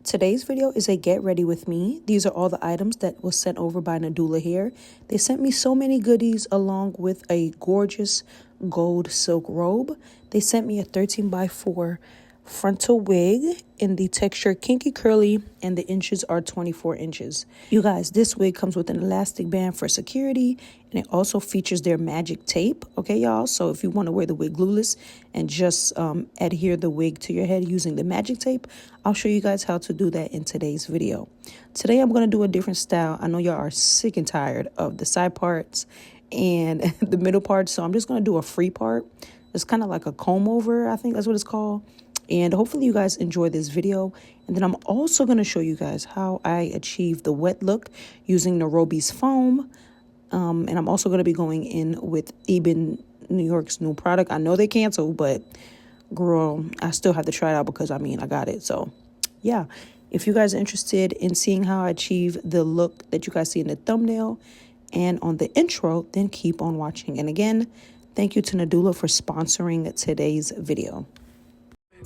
Today's video is a get ready with me. These are all the items that was sent over by NADULA Hair. They sent me so many goodies along with a gorgeous gold silk robe. They sent me a 13x4 frontal wig in the texture kinky curly, and the inches are 24 inches. You guys, this wig comes with an elastic band for security, and it also features their magic tape. Okay, y'all, so if you want to wear the wig glueless and just adhere the wig to your head using the magic tape, I'll show you guys how to do that in today's video. Today I'm going to do a different style. I know y'all are sick and tired of the side parts and the middle part, so I'm just going to do a free part. It's kind of like a comb over, I think that's what it's called. And hopefully you guys enjoy this video. And then I'm also going to show you guys how I achieve the wet look using Nairobi's foam. And I'm also going to be going in with Eben New York's new product. I know they canceled, but girl, I still have to try it out because I got it. So yeah, if you guys are interested in seeing how I achieve the look that you guys see in the thumbnail and on the intro, then keep on watching. And again, thank you to NADULA for sponsoring today's video.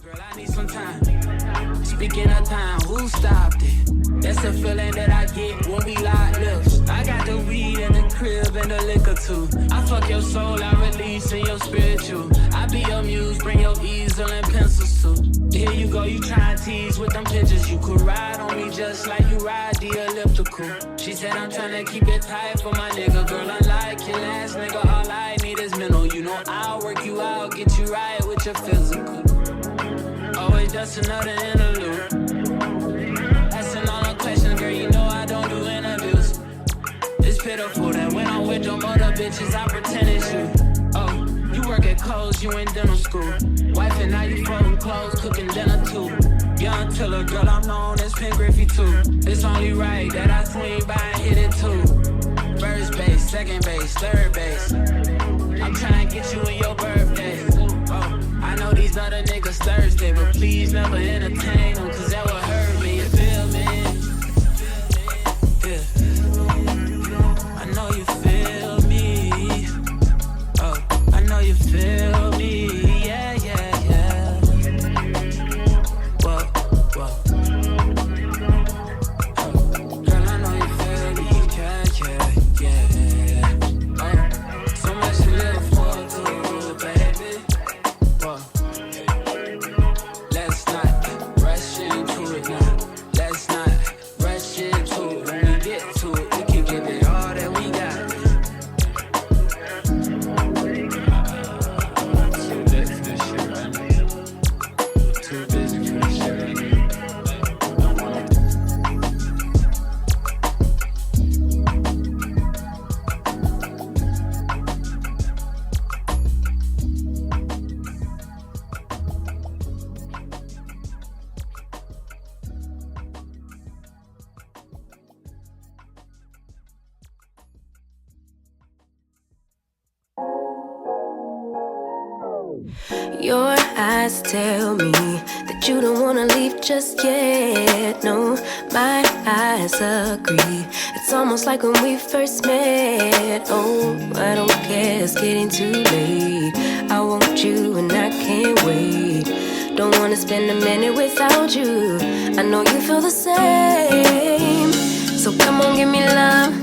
Girl, I need some time. Speaking of time, who stopped it? That's a feeling that I get when we lock lips. I got the weed in the crib and the liquor too. I fuck your soul, I release in your spiritual. I be your muse, bring your easel and pencils too. Here you go, you try and tease with them pictures. You could ride on me just like you ride the elliptical. She said I'm trying to keep it tight for my nigga. Girl, unlike your last nigga, all I need is mental. You know I'll work you out, get you right with your physical. Always just another interlude. Asking all the questions, girl, you know I don't do interviews. It's pitiful that when I'm with them other bitches, I pretend it's you. Oh, you work at Kohl's, you in dental school. Wife and now you folding clothes, cooking dinner too. Young Tiller, girl, I'm known as Pink Griffey too. It's only right that I swing by and hit it too. First base, second base, third base. I'm trying to get you in your birthday. I know these other niggas thirsty, but please never entertain them, cause that would hurt me, you feel me? Yeah. I know you feel me. Oh, I know you feel me. Yeah, yeah, yeah. Whoa, whoa. Girl, I know you feel me. Yeah, yeah, yeah. Oh, so much to live for, too, baby. Let's not rush into it now. Let's not rush into it. When we get to it, we can give it all that we got. Too busy for this shit right now. Too busy for this shit right now. Your eyes tell me that you don't wanna leave just yet. No, my eyes agree. It's almost like when we first met. Oh, I don't care, it's getting too late. I want you and I can't wait. Don't wanna spend a minute without you. I know you feel the same. So come on, give me love.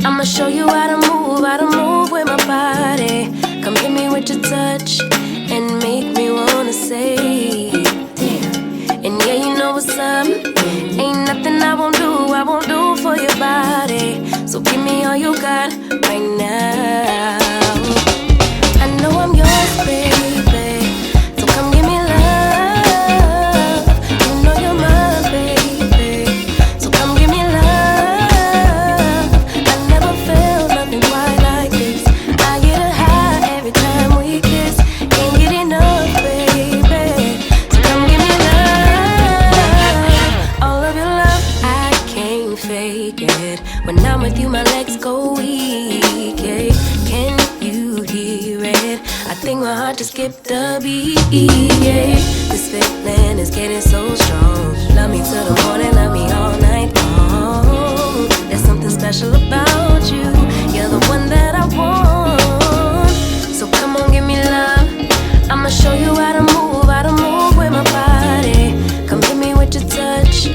I'ma show you how to move with my body. Come hit me with your touch and make me wanna say, damn. And yeah, you know what's up. Ain't nothing I won't do for your body. So give me all you got right now. I know I'm yours, baby. So come give me love. You know you're mine, baby. So come give me love. I never felt nothing quite like this. I get a high every time we kiss. Can't get enough, baby. So come give me love. All of your love, I can't fake it. When I'm with you, my legs go weak, yeah. Can you hear it? I think my heart just skipped a beat, yeah. This feeling is getting so strong. Love me till the morning, love me all night long. There's something special about you. You're the one that I want. So come on, give me love. I'ma show you how to move with my body. Come hit me with your touch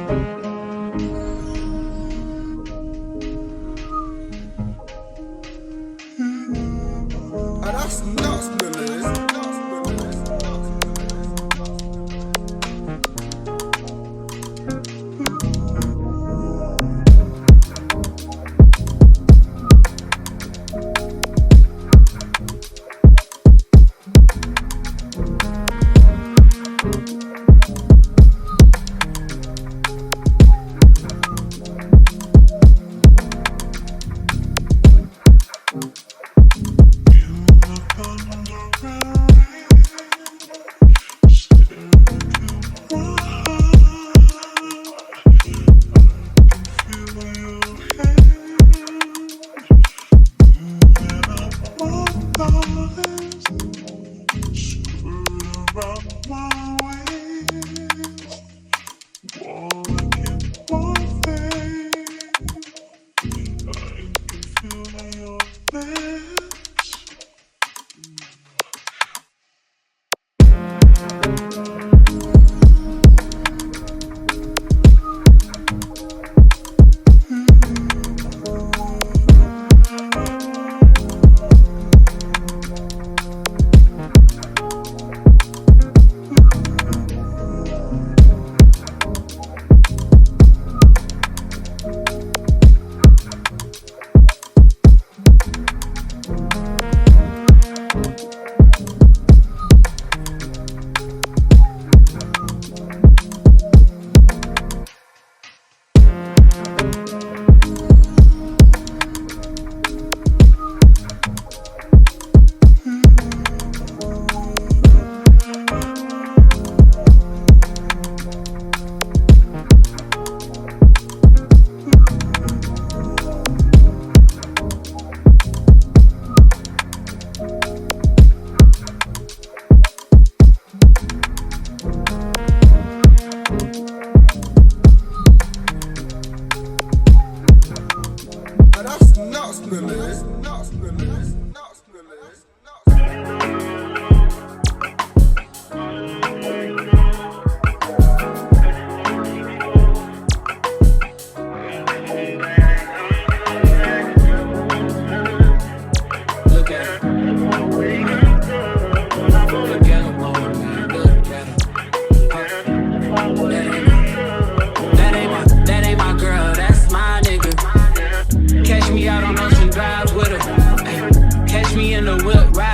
That's nuts, Billy. That's nuts, Billy. Look at him. Look at him, Lord. Look at him. That ain't my girl, that's my nigga. Catch me out on Ocean Drive with her. Catch me in the whip, right?